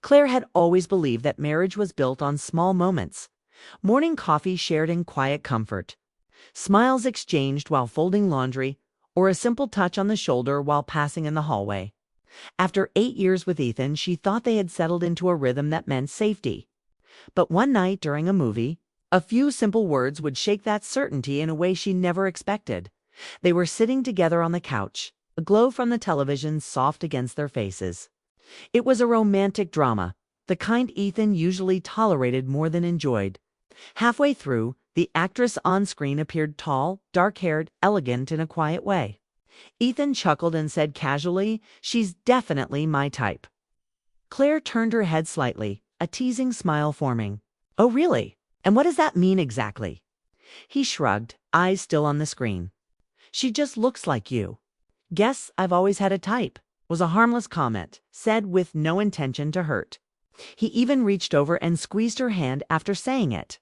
Claire had always believed that marriage was built on small moments. Morning coffee shared in quiet comfort, smiles exchanged while folding laundry, or a simple touch on the shoulder while passing in the hallway. After 8 years with Ethan, she thought they had settled into a rhythm that meant safety. But one night during a movie, a few simple words would shake that certainty in a way she never expected. They were sitting together on the couch, a glow from the television soft against their faces. It was a romantic drama, the kind Ethan usually tolerated more than enjoyed. Halfway through, the actress on screen appeared tall, dark-haired, elegant in a quiet way. Ethan chuckled and said casually, "She's definitely my type." Claire turned her head slightly, a teasing smile forming. "Oh, really? And what does that mean exactly?" He shrugged, eyes still on the screen. "She just looks like you." "Guess I've always had a type," was a harmless comment, said with no intention to hurt. He even reached over and squeezed her hand after saying it.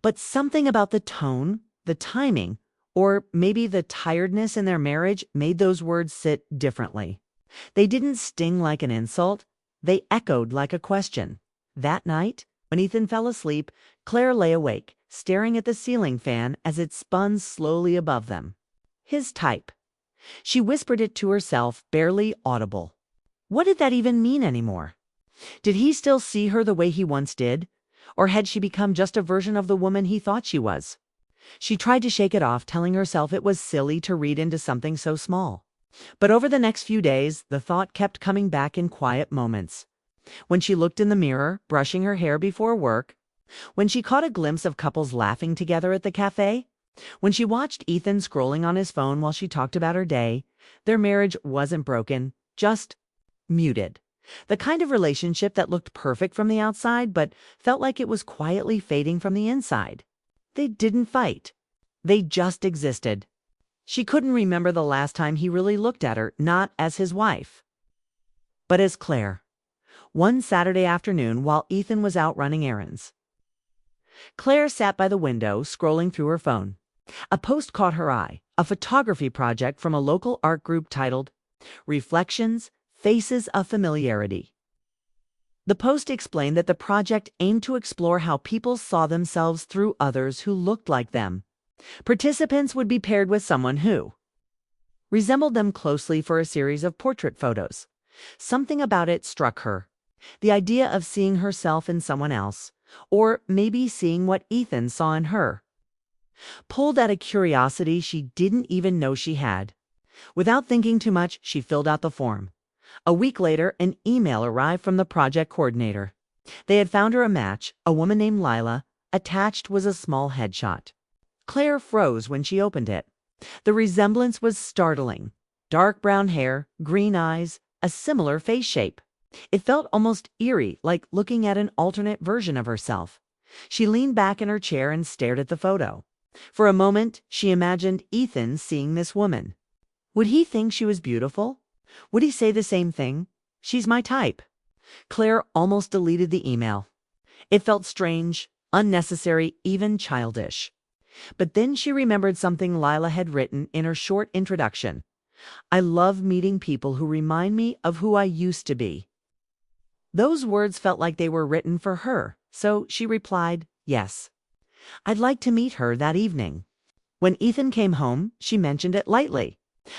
But something about the tone, the timing, or maybe the tiredness in their marriage made those words sit differently. They didn't sting like an insult. They echoed like a question. That night, when Ethan fell asleep, Claire lay awake, staring at the ceiling fan as it spun slowly above them. His type. She whispered it to herself, barely audible. What did that even mean anymore? Did he still see her the way he once did? Or had she become just a version of the woman he thought she was? She tried to shake it off, telling herself it was silly to read into something so small. But over the next few days, the thought kept coming back in quiet moments. When she looked in the mirror, brushing her hair before work. When she caught a glimpse of couples laughing together at the cafe. When she watched Ethan scrolling on his phone while she talked about her day. Their marriage wasn't broken, just muted. The kind of relationship that looked perfect from the outside, but felt like it was quietly fading from the inside. They didn't fight. They just existed. She couldn't remember the last time he really looked at her, not as his wife, but as Claire. One Saturday afternoon while Ethan was out running errands. Claire sat by the window, scrolling through her phone. A post caught her eye, a photography project from a local art group titled Reflections, Faces of Familiarity. The post explained that the project aimed to explore how people saw themselves through others who looked like them. Participants would be paired with someone who resembled them closely for a series of portrait photos. Something about it struck her. The idea of seeing herself in someone else, or maybe seeing what Ethan saw in her. Pulled at a curiosity she didn't even know she had. Without thinking too much, she filled out the form. A week later, an email arrived from the project coordinator. They had found her a match, a woman named Lila. Attached was a small headshot. Claire froze when she opened it. The resemblance was startling. Dark brown hair, green eyes, a similar face shape. It felt almost eerie, like looking at an alternate version of herself. She leaned back in her chair and stared at the photo. For a moment, she imagined Ethan seeing this woman. Would he think she was beautiful? Would he say the same thing? "She's my type." Claire almost deleted the email. It felt strange, unnecessary, even childish. But then she remembered something Lila had written in her short introduction. "I love meeting people who remind me of who I used to be." Those words felt like they were written for her, so she replied, "Yes." "I'd like to meet her that evening." When Ethan came home, she mentioned it lightly.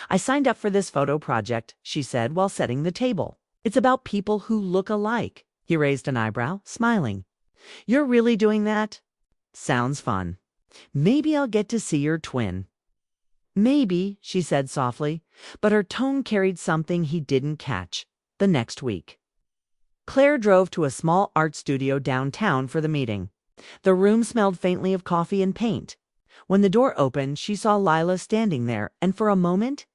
"I signed up for this photo project," she said while setting the table. "It's about people who look alike." He raised an eyebrow, smiling. "You're really doing that?" "Sounds fun. Maybe I'll get to see your twin." "Maybe," she said softly, but her tone carried something he didn't catch. The next week. Claire drove to a small art studio downtown for the meeting. The room smelled faintly of coffee and paint. When the door opened, she saw Lila standing there, and for a moment,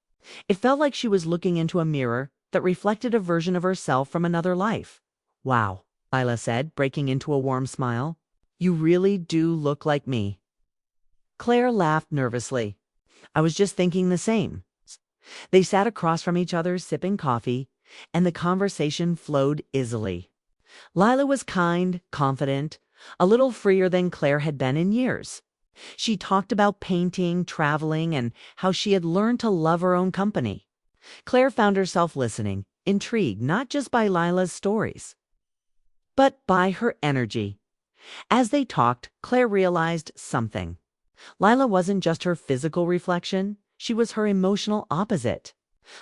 it felt like she was looking into a mirror that reflected a version of herself from another life. "Wow," Lila said, breaking into a warm smile. "You really do look like me." Claire laughed nervously. "I was just thinking the same." They sat across from each other, sipping coffee, and the conversation flowed easily. Lila was kind, confident, a little freer than Claire had been in years. She talked about painting, traveling, and how she had learned to love her own company. Claire found herself listening, intrigued not just by Lila's stories, but by her energy. As they talked, Claire realized something. Lila wasn't just her physical reflection, she was her emotional opposite.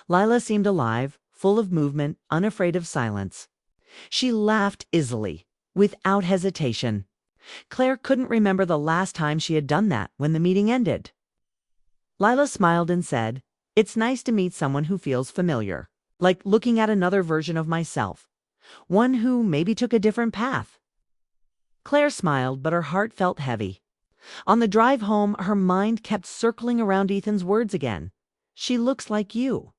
Lila seemed alive, full of movement, unafraid of silence. She laughed easily, without hesitation. Claire couldn't remember the last time she had done that when the meeting ended. Lila smiled and said, "It's nice to meet someone who feels familiar, like looking at another version of myself, one who maybe took a different path." Claire smiled, but her heart felt heavy. On the drive home, her mind kept circling around Ethan's words again. "She looks like you."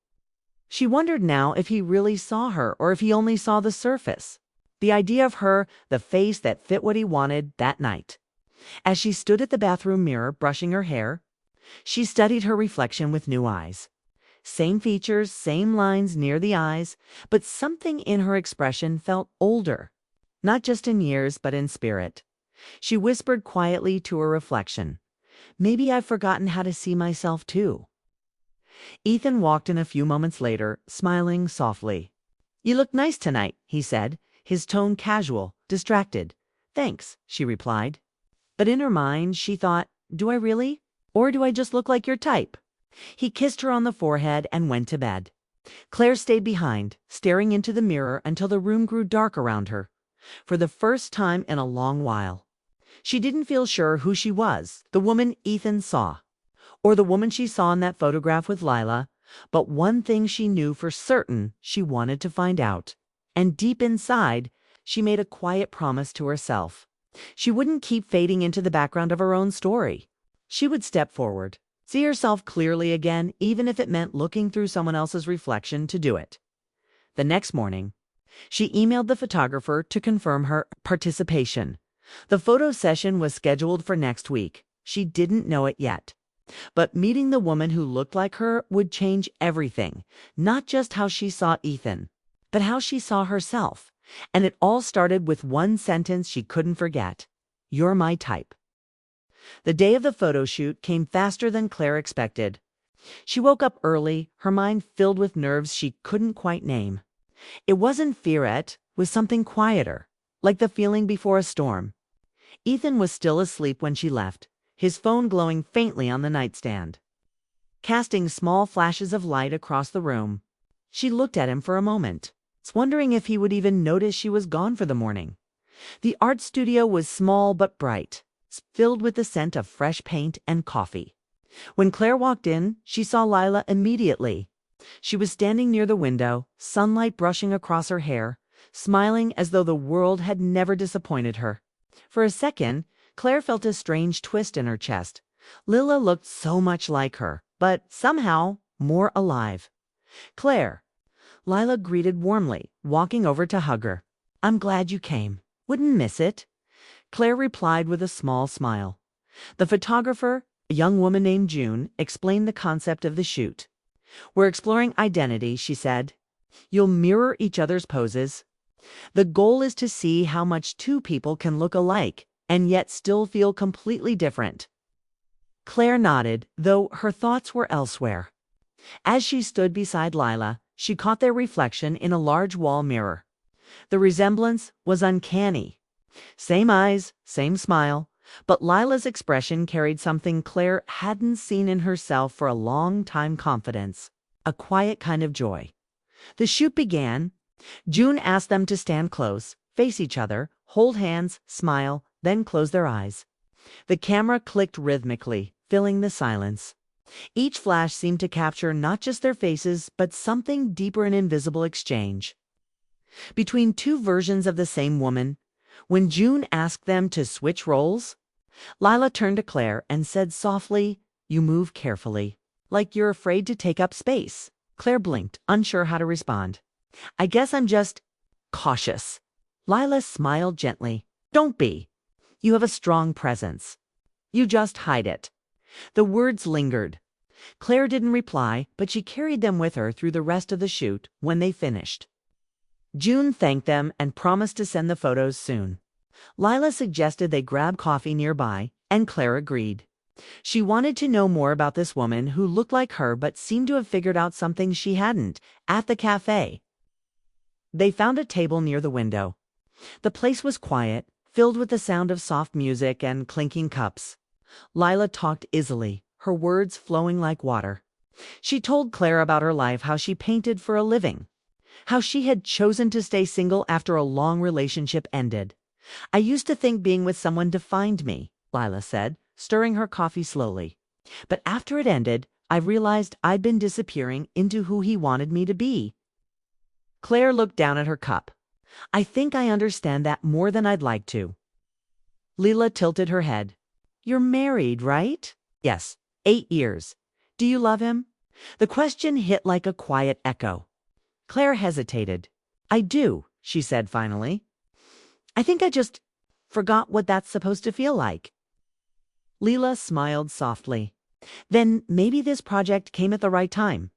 She wondered now if he really saw her or if he only saw the surface. The idea of her, the face that fit what he wanted that night. As she stood at the bathroom mirror brushing her hair, she studied her reflection with new eyes. Same features, same lines near the eyes, but something in her expression felt older. Not just in years, but in spirit. She whispered quietly to her reflection, "Maybe I've forgotten how to see myself too." Ethan walked in a few moments later, smiling softly. "You look nice tonight," he said, his tone casual, distracted. "Thanks," she replied. But in her mind, she thought, "Do I really? Or do I just look like your type?" He kissed her on the forehead and went to bed. Claire stayed behind, staring into the mirror until the room grew dark around her. For the first time in a long while, she didn't feel sure who she was, the woman Ethan saw, or the woman she saw in that photograph with Lila, but one thing she knew for certain she wanted to find out. And deep inside, she made a quiet promise to herself. She wouldn't keep fading into the background of her own story. She would step forward, see herself clearly again, even if it meant looking through someone else's reflection to do it. The next morning, she emailed the photographer to confirm her participation. The photo session was scheduled for next week. She didn't know it yet. But meeting the woman who looked like her would change everything, not just how she saw Ethan, but how she saw herself. And it all started with one sentence she couldn't forget: "You're my type." The day of the photo shoot came faster than Claire expected. She woke up early, her mind filled with nerves she couldn't quite name. It wasn't fear, it was something quieter, like the feeling before a storm. Ethan was still asleep when she left, his phone glowing faintly on the nightstand, casting small flashes of light across the room. She looked at him for a moment, wondering if he would even notice she was gone for the morning. The art studio was small but bright, filled with the scent of fresh paint and coffee. When Claire walked in, she saw Lila immediately. She was standing near the window, sunlight brushing across her hair, smiling as though the world had never disappointed her. For a second, Claire felt a strange twist in her chest. Lila looked so much like her, but somehow more alive. "Claire," Lila greeted warmly, walking over to hug her. "I'm glad you came. Wouldn't miss it." Claire replied with a small smile. The photographer, a young woman named June, explained the concept of the shoot. "We're exploring identity," she said. "You'll mirror each other's poses. The goal is to see how much two people can look alike and yet still feel completely different." Claire nodded, though her thoughts were elsewhere. As she stood beside Lila, she caught their reflection in a large wall mirror. The resemblance was uncanny. Same eyes, same smile, but Lila's expression carried something Claire hadn't seen in herself for a long time: confidence, a quiet kind of joy. The shoot began. June asked them to stand close, face each other, hold hands, smile, then close their eyes. The camera clicked rhythmically, filling the silence. Each flash seemed to capture not just their faces, but something deeper, an invisible exchange between two versions of the same woman. When June asked them to switch roles, Lila turned to Claire and said softly, "You move carefully, like you're afraid to take up space." Claire blinked, unsure how to respond. "I guess I'm just cautious." Lila smiled gently. "Don't be. You have a strong presence. You just hide it." The words lingered. Claire didn't reply, but she carried them with her through the rest of the shoot. When they finished, June thanked them and promised to send the photos soon. Lila suggested they grab coffee nearby, and Claire agreed. She wanted to know more about this woman who looked like her but seemed to have figured out something she hadn't. At the cafe, they found a table near the window. The place was quiet, filled with the sound of soft music and clinking cups. Lila talked easily, her words flowing like water. She told Claire about her life, how she painted for a living, how she had chosen to stay single after a long relationship ended. "I used to think being with someone defined me," Lila said, stirring her coffee slowly. "But after it ended, I realized I'd been disappearing into who he wanted me to be." Claire looked down at her cup. "I think I understand that more than I'd like to." Lila tilted her head. "You're married, right?" "Yes, 8 years. Do you love him?" The question hit like a quiet echo. Claire hesitated. "I do," she said finally. "I think I just forgot what that's supposed to feel like." Leela smiled softly. "Then maybe this project came at the right time.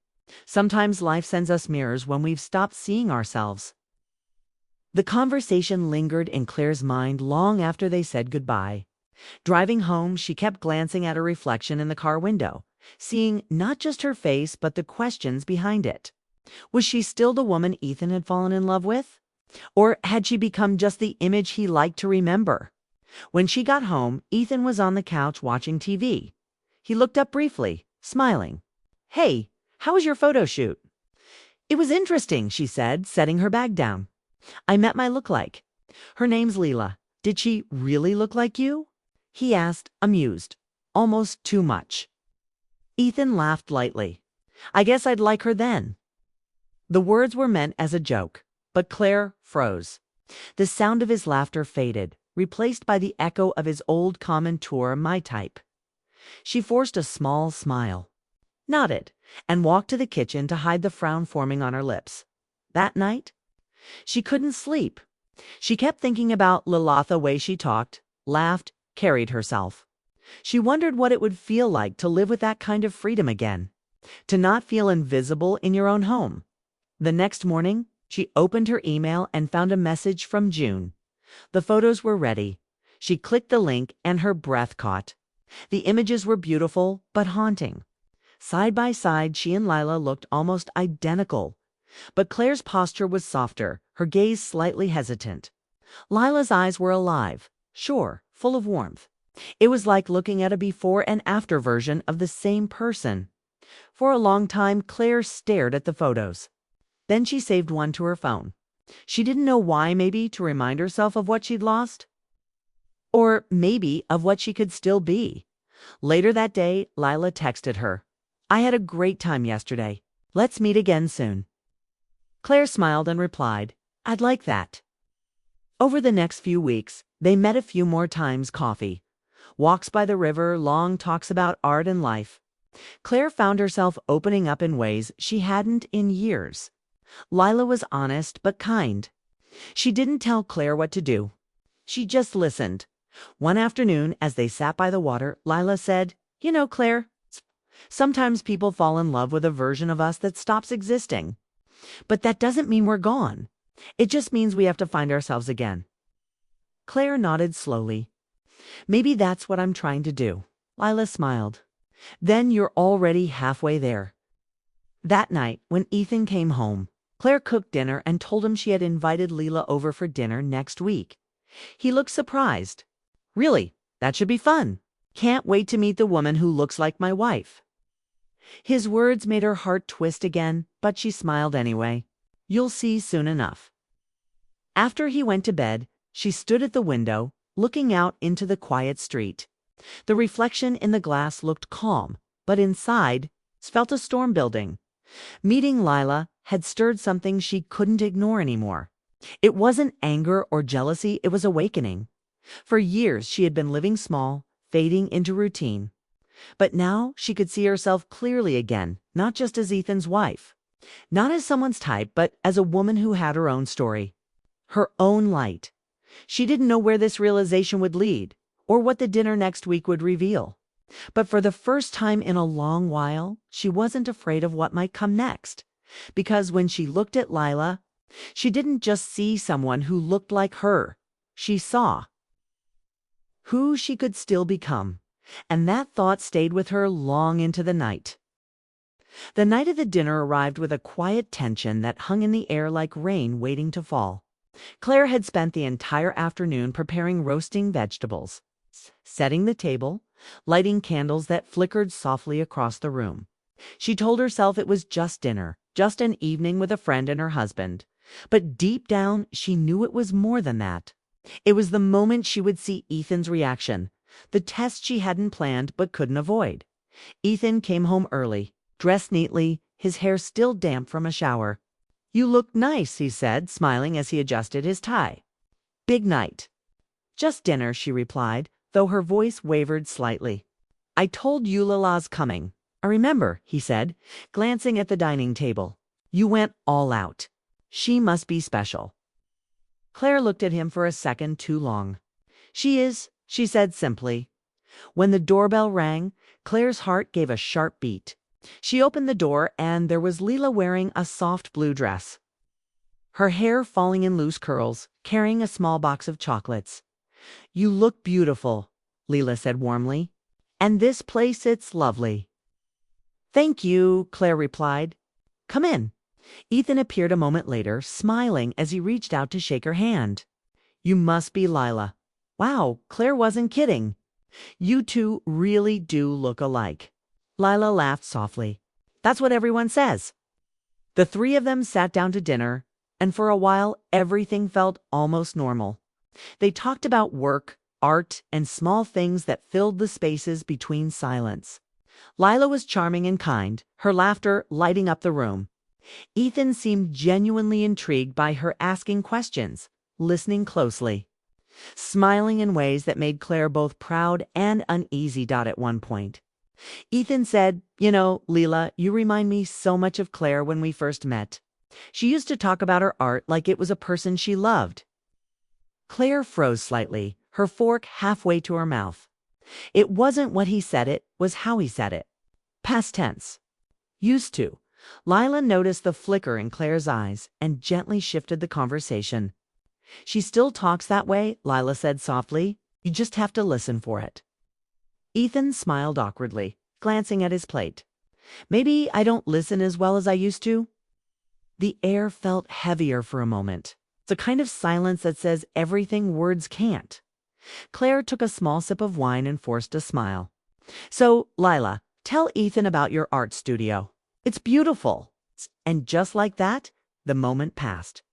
Sometimes life sends us mirrors when we've stopped seeing ourselves." The conversation lingered in Claire's mind long after they said goodbye. Driving home, she kept glancing at her reflection in the car window, seeing not just her face but the questions behind it. Was she still the woman Ethan had fallen in love with? Or had she become just the image he liked to remember? When she got home, Ethan was on the couch watching TV. He looked up briefly, smiling. "Hey, how was your photo shoot?" "It was interesting," she said, setting her bag down. "I met my lookalike. Her name's Leela. Did she really look like you?" he asked, amused, almost too much. Ethan laughed lightly. "I guess I'd like her then." The words were meant as a joke, but Claire froze. The sound of his laughter faded, replaced by the echo of his old commentator, "my type." She forced a small smile, nodded, and walked to the kitchen to hide the frown forming on her lips. That night, she couldn't sleep. She kept thinking about Lilith, the way she talked, laughed, carried herself. She wondered what it would feel like to live with that kind of freedom again, to not feel invisible in your own home. The next morning, she opened her email and found a message from June. The photos were ready. She clicked the link and her breath caught. The images were beautiful but haunting. Side by side, she and Lila looked almost identical. But Claire's posture was softer, her gaze slightly hesitant. Lila's eyes were alive, sure, full of warmth. It was like looking at a before and after version of the same person. For a long time, Claire stared at the photos. Then she saved one to her phone. She didn't know why, maybe to remind herself of what she'd lost. Or maybe of what she could still be. Later that day, Lila texted her. "I had a great time yesterday. Let's meet again soon." Claire smiled and replied, "I'd like that." Over the next few weeks, they met a few more times, coffee, walks by the river, long talks about art and life. Claire found herself opening up in ways she hadn't in years. Lila was honest but kind. She didn't tell Claire what to do. She just listened. One afternoon, as they sat by the water, Lila said, "You know, Claire, sometimes people fall in love with a version of us that stops existing. But that doesn't mean we're gone. It just means we have to find ourselves again." Claire nodded slowly. "Maybe that's what I'm trying to do." Lila smiled. "Then you're already halfway there." That night, when Ethan came home, Claire cooked dinner and told him she had invited Leela over for dinner next week. He looked surprised. "Really? That should be fun. Can't wait to meet the woman who looks like my wife." His words made her heart twist again, but she smiled anyway. "You'll see soon enough." After he went to bed, she stood at the window, looking out into the quiet street. The reflection in the glass looked calm, but inside, felt a storm building. Meeting Lila had stirred something she couldn't ignore anymore. It wasn't anger or jealousy, it was awakening. For years she had been living small, fading into routine. But now she could see herself clearly again, not just as Ethan's wife. Not as someone's type, but as a woman who had her own story. Her own light. She didn't know where this realization would lead, or what the dinner next week would reveal. But for the first time in a long while, she wasn't afraid of what might come next. Because when she looked at Lila, she didn't just see someone who looked like her. She saw who she could still become. And that thought stayed with her long into the night. The night of the dinner arrived with a quiet tension that hung in the air like rain waiting to fall. Claire had spent the entire afternoon preparing roasting vegetables, setting the table, lighting candles that flickered softly across the room. She told herself it was just dinner, just an evening with a friend and her husband. But deep down, she knew it was more than that. It was the moment she would see Ethan's reaction, the test she hadn't planned but couldn't avoid. Ethan came home early, dressed neatly, his hair still damp from a shower. "You look nice," he said, smiling as he adjusted his tie. "Big night." "Just dinner," she replied, though her voice wavered slightly. "I told you Lila's coming." "I remember," he said, glancing at the dining table. "You went all out. She must be special." Claire looked at him for a second too long. "She is," she said simply. When the doorbell rang, Claire's heart gave a sharp beat. She opened the door and there was Lila wearing a soft blue dress, her hair falling in loose curls, carrying a small box of chocolates. "You look beautiful," Lila said warmly. "And this place, it's lovely." "Thank you," Claire replied. "Come in." Ethan appeared a moment later, smiling as he reached out to shake her hand. "You must be Lila." "Wow, Claire wasn't kidding. You two really do look alike." Lila laughed softly. "That's what everyone says." The three of them sat down to dinner, and for a while everything felt almost normal. They talked about work, art, and small things that filled the spaces between silence. Lila was charming and kind, her laughter lighting up the room. Ethan seemed genuinely intrigued by her asking questions, listening closely, smiling in ways that made Claire both proud and uneasy. At one point, Ethan said, "You know, Lila, you remind me so much of Claire when we first met. She used to talk about her art like it was a person she loved." Claire froze slightly, her fork halfway to her mouth. It wasn't what he said, it was how he said it. Past tense. "Used to." Lila noticed the flicker in Claire's eyes and gently shifted the conversation. "She still talks that way," Lila said softly. "You just have to listen for it." Ethan smiled awkwardly, glancing at his plate. "Maybe I don't listen as well as I used to." The air felt heavier for a moment. It's a kind of silence that says everything words can't. Claire took a small sip of wine and forced a smile. "So, Lila, tell Ethan about your art studio. It's beautiful." And just like that, the moment passed.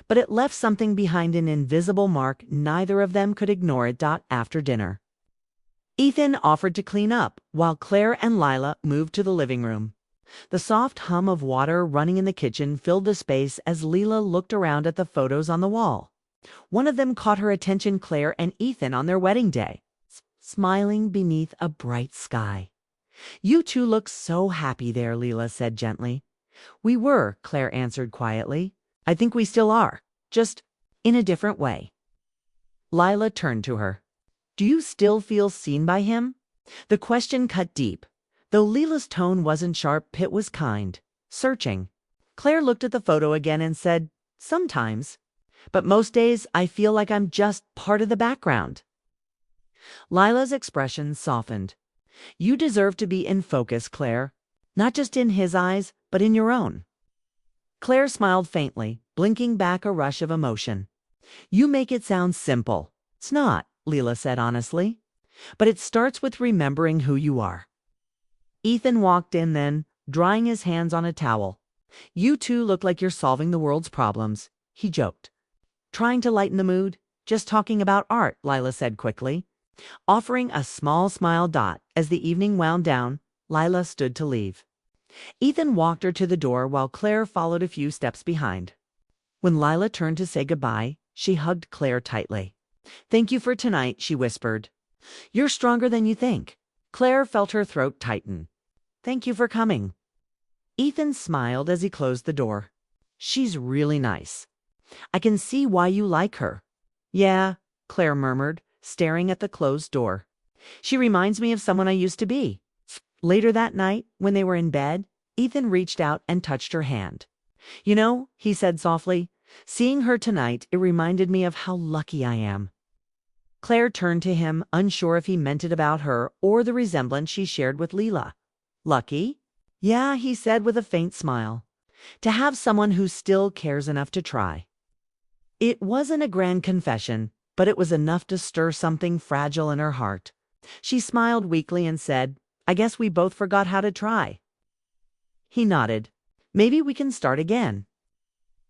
But it left something behind, an invisible mark neither of them could ignore. After dinner, Ethan offered to clean up, while Claire and Lila moved to the living room. The soft hum of water running in the kitchen filled the space as Lila looked around at the photos on the wall. One of them caught her attention, Claire and Ethan on their wedding day, smiling beneath a bright sky. "You two look so happy there," Lila said gently. "We were," Claire answered quietly. "I think we still are, just in a different way." Lila turned to her. "Do you still feel seen by him?" The question cut deep. Though Lila's tone wasn't sharp, it was kind, searching. Claire looked at the photo again and said, "Sometimes. But most days I feel like I'm just part of the background." Lila's expression softened. "You deserve to be in focus, Claire. Not just in his eyes, but in your own." Claire smiled faintly, blinking back a rush of emotion. "You make it sound simple." "It's not," Lila said honestly. "But it starts with remembering who you are." Ethan walked in then, drying his hands on a towel. "You two look like you're solving the world's problems," he joked. "Trying to lighten the mood? Just talking about art," Lila said quickly, offering a small smile. As the evening wound down, Lila stood to leave. Ethan walked her to the door while Claire followed a few steps behind. When Lila turned to say goodbye, she hugged Claire tightly. "Thank you for tonight," she whispered. "You're stronger than you think." Claire felt her throat tighten. "Thank you for coming." Ethan smiled as he closed the door. "She's really nice. I can see why you like her." "Yeah," Claire murmured, staring at the closed door. "She reminds me of someone I used to be." Later that night, when they were in bed, Ethan reached out and touched her hand. "You know," he said softly, "seeing her tonight, it reminded me of how lucky I am." Claire turned to him, unsure if he meant it about her or the resemblance she shared with Lila. "Lucky?" "Yeah," he said with a faint smile. "To have someone who still cares enough to try." It wasn't a grand confession, but it was enough to stir something fragile in her heart. She smiled weakly and said, "I guess we both forgot how to try." He nodded. "Maybe we can start again."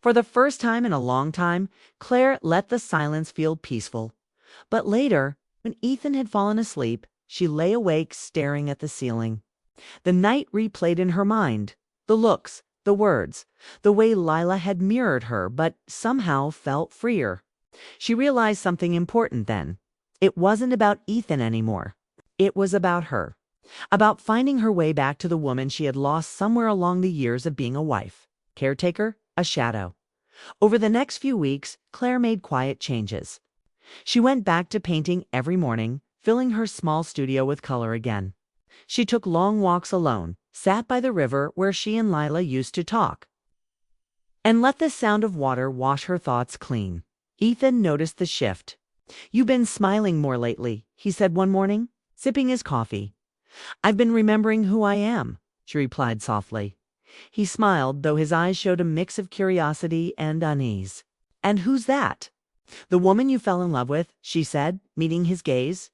For the first time in a long time, Claire let the silence feel peaceful. But later, when Ethan had fallen asleep, she lay awake staring at the ceiling. The night replayed in her mind. The looks, the words, the way Lila had mirrored her but somehow felt freer. She realized something important then. It wasn't about Ethan anymore. It was about her. About finding her way back to the woman she had lost somewhere along the years of being a wife, caretaker, a shadow. Over the next few weeks, Claire made quiet changes. She went back to painting every morning, filling her small studio with color again. She took long walks alone, sat by the river where she and Lila used to talk, and let the sound of water wash her thoughts clean. Ethan noticed the shift. "You've been smiling more lately," he said one morning, sipping his coffee. "I've been remembering who I am," she replied softly. He smiled, though his eyes showed a mix of curiosity and unease. "And who's that?" "The woman you fell in love with," she said, meeting his gaze.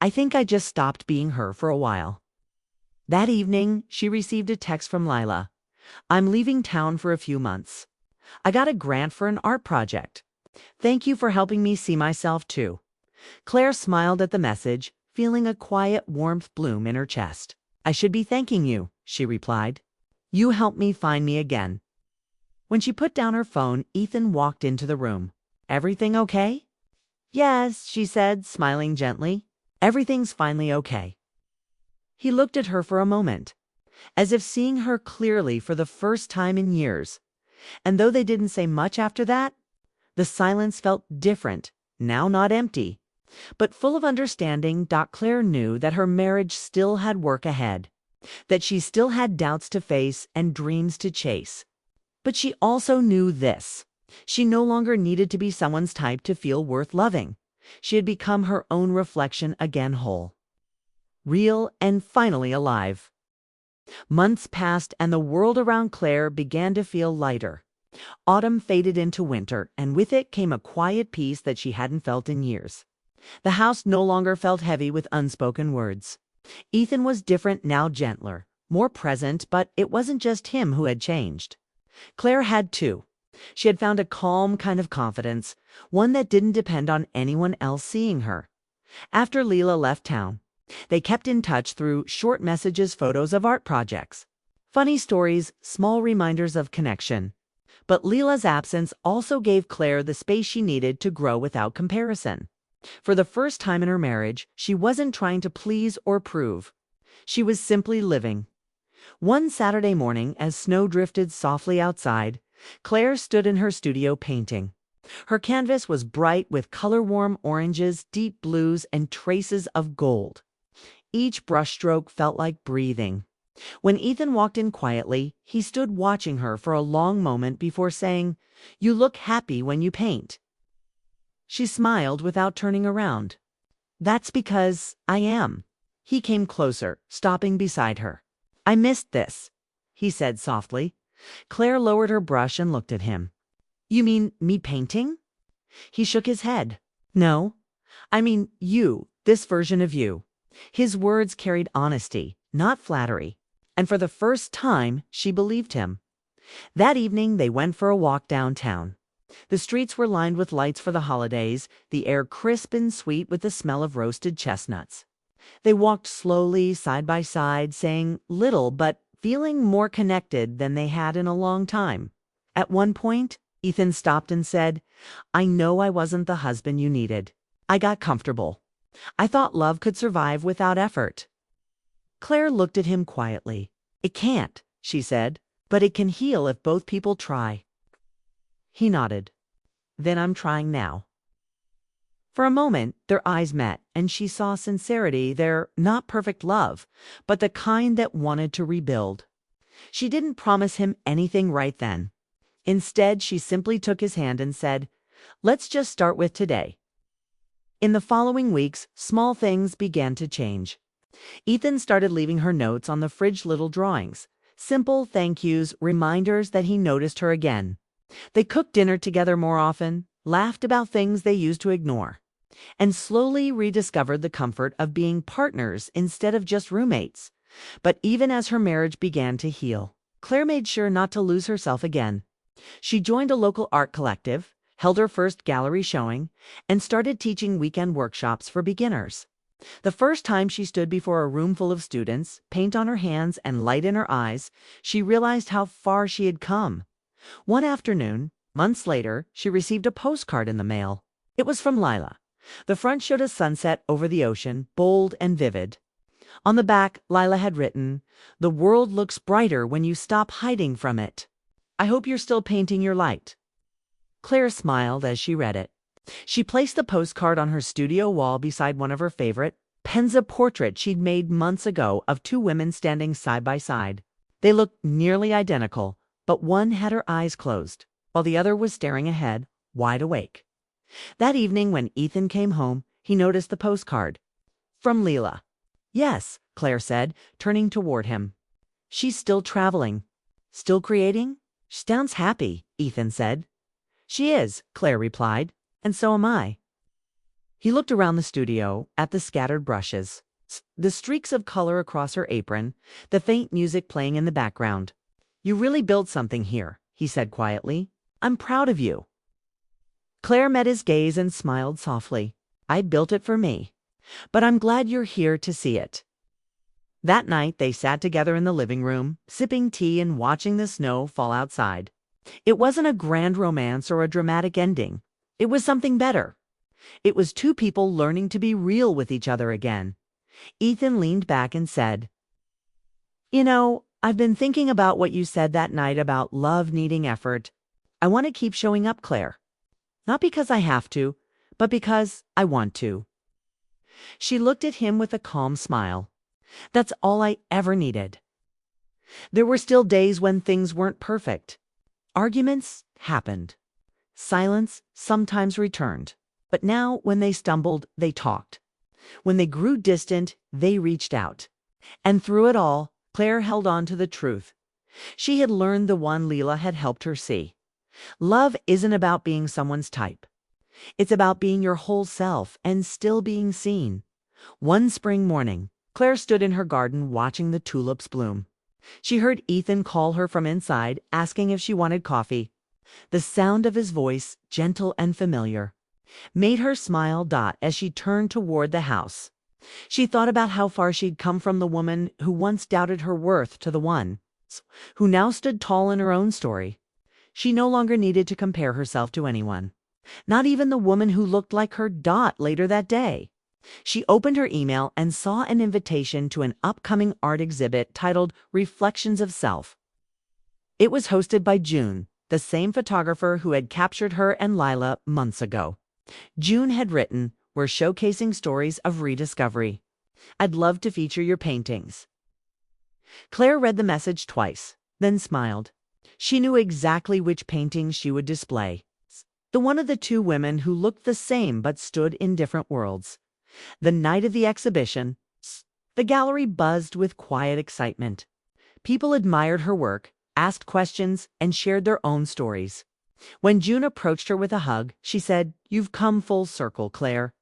"I think I just stopped being her for a while." That evening, she received a text from Lila. "I'm leaving town for a few months. I got a grant for an art project. Thank you for helping me see myself too." Claire smiled at the message, feeling a quiet warmth bloom in her chest. "I should be thanking you," she replied. "You helped me find me again." When she put down her phone, Ethan walked into the room. "Everything okay?" "Yes," she said, smiling gently. "Everything's finally okay." He looked at her for a moment, as if seeing her clearly for the first time in years. And though they didn't say much after that, the silence felt different, now not empty, but full of understanding. Claire knew that her marriage still had work ahead, that she still had doubts to face and dreams to chase. But she also knew this: she no longer needed to be someone's type to feel worth loving. She had become her own reflection again, whole, real, and finally alive. Months passed and the world around Claire began to feel lighter. Autumn faded into winter, and with it came a quiet peace that she hadn't felt in years. The house no longer felt heavy with unspoken words. Ethan was different now, gentler, more present, but it wasn't just him who had changed. Claire had too. She had found a calm kind of confidence, one that didn't depend on anyone else seeing her. After Lila left town, they kept in touch through short messages, photos of art projects, funny stories, small reminders of connection. But Lila's absence also gave Claire the space she needed to grow without comparison. For the first time in her marriage, she wasn't trying to please or prove. She was simply living. One Saturday morning, as snow drifted softly outside, Claire stood in her studio painting. Her canvas was bright with color-warm oranges, deep blues, and traces of gold. Each brushstroke felt like breathing. When Ethan walked in quietly, he stood watching her for a long moment before saying, "You look happy when you paint." She smiled without turning around. "That's because I am." He came closer, stopping beside her. "I missed this," he said softly. Claire lowered her brush and looked at him. "You mean me painting?" He shook his head. "No, I mean you, this version of you." His words carried honesty, not flattery, and for the first time she believed him. That evening they went for a walk downtown. The streets were lined with lights for the holidays, the air crisp and sweet with the smell of roasted chestnuts. They walked slowly, side by side, saying little but feeling more connected than they had in a long time. At one point, Ethan stopped and said, "I know I wasn't the husband you needed. I got comfortable. I thought love could survive without effort." Claire looked at him quietly. "It can't," she said, "but it can heal if both people try." He nodded. "Then I'm trying now." For a moment, their eyes met, and she saw sincerity there, not perfect love, but the kind that wanted to rebuild. She didn't promise him anything right then. Instead, she simply took his hand and said, "Let's just start with today." In the following weeks, small things began to change. Ethan started leaving her notes on the fridge, little drawings, simple thank yous, reminders that he noticed her again. They cooked dinner together more often, laughed about things they used to ignore, and slowly rediscovered the comfort of being partners instead of just roommates. But even as her marriage began to heal, Claire made sure not to lose herself again. She joined a local art collective, held her first gallery showing, and started teaching weekend workshops for beginners. The first time she stood before a room full of students, paint on her hands and light in her eyes, she realized how far she had come. One afternoon, months later, she received a postcard in the mail. It was from Lila. The front showed a sunset over the ocean, bold and vivid. On the back, Lila had written, "The world looks brighter when you stop hiding from it. I hope you're still painting your light." Claire smiled as she read it. She placed the postcard on her studio wall beside one of her favorite Penza portraits she'd made months ago of two women standing side by side. They looked nearly identical, but one had her eyes closed, while the other was staring ahead, wide awake. That evening when Ethan came home, he noticed the postcard. From Leela. "Yes," Claire said, turning toward him. "She's still traveling. Still creating? She sounds happy," Ethan said. "She is," Claire replied, "and so am I." He looked around the studio, at the scattered brushes, the streaks of color across her apron, the faint music playing in the background. "You really built something here," he said quietly. "I'm proud of you." Claire met his gaze and smiled softly. "I built it for me, but I'm glad you're here to see it." That night they sat together in the living room, sipping tea and watching the snow fall outside. It wasn't a grand romance or a dramatic ending. It was something better. It was two people learning to be real with each other again. Ethan leaned back and said, "You know, I've been thinking about what you said that night about love needing effort. I want to keep showing up, Claire. Not because I have to, but because I want to." She looked at him with a calm smile. "That's all I ever needed." There were still days when things weren't perfect. Arguments happened. Silence sometimes returned. But now, when they stumbled, they talked. When they grew distant, they reached out. And through it all, Claire held on to the truth. She had learned the one Leela had helped her see. Love isn't about being someone's type. It's about being your whole self and still being seen. One spring morning, Claire stood in her garden watching the tulips bloom. She heard Ethan call her from inside, asking if she wanted coffee. The sound of his voice, gentle and familiar, made her smile as she turned toward the house. She thought about how far she'd come from the woman who once doubted her worth to the one who now stood tall in her own story. She no longer needed to compare herself to anyone, not even the woman who looked like her later that day. She opened her email and saw an invitation to an upcoming art exhibit titled Reflections of Self. It was hosted by June, the same photographer who had captured her and Lila months ago. June had written, "We're showcasing stories of rediscovery. I'd love to feature your paintings." Claire read the message twice, then smiled. She knew exactly which paintings she would display. The one of the two women who looked the same but stood in different worlds. The night of the exhibition, the gallery buzzed with quiet excitement. People admired her work, asked questions, and shared their own stories. When June approached her with a hug, she said, "You've come full circle, Claire.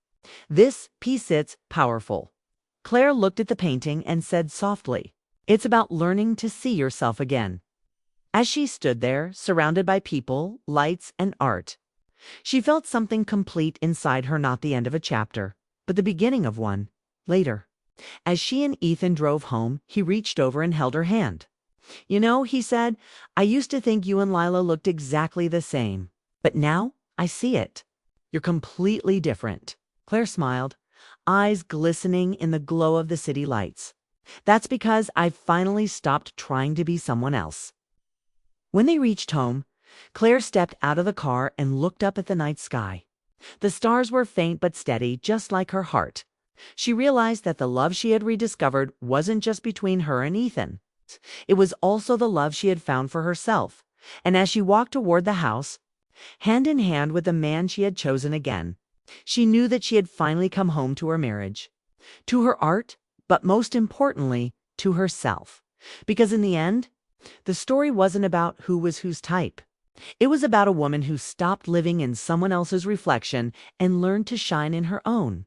This piece sits powerful." Claire looked at the painting and said softly, "It's about learning to see yourself again." As she stood there, surrounded by people, lights, and art, she felt something complete inside her, not the end of a chapter, but the beginning of one, later. As she and Ethan drove home, he reached over and held her hand. "You know," he said, "I used to think you and Lila looked exactly the same. But now I see it. You're completely different." Claire smiled, eyes glistening in the glow of the city lights. "That's because I've finally stopped trying to be someone else." When they reached home, Claire stepped out of the car and looked up at the night sky. The stars were faint but steady, just like her heart. She realized that the love she had rediscovered wasn't just between her and Ethan. It was also the love she had found for herself. And as she walked toward the house, hand in hand with the man she had chosen again, she knew that she had finally come home to her marriage, to her art, but most importantly, to herself. Because in the end, the story wasn't about who was whose type. It was about a woman who stopped living in someone else's reflection and learned to shine in her own.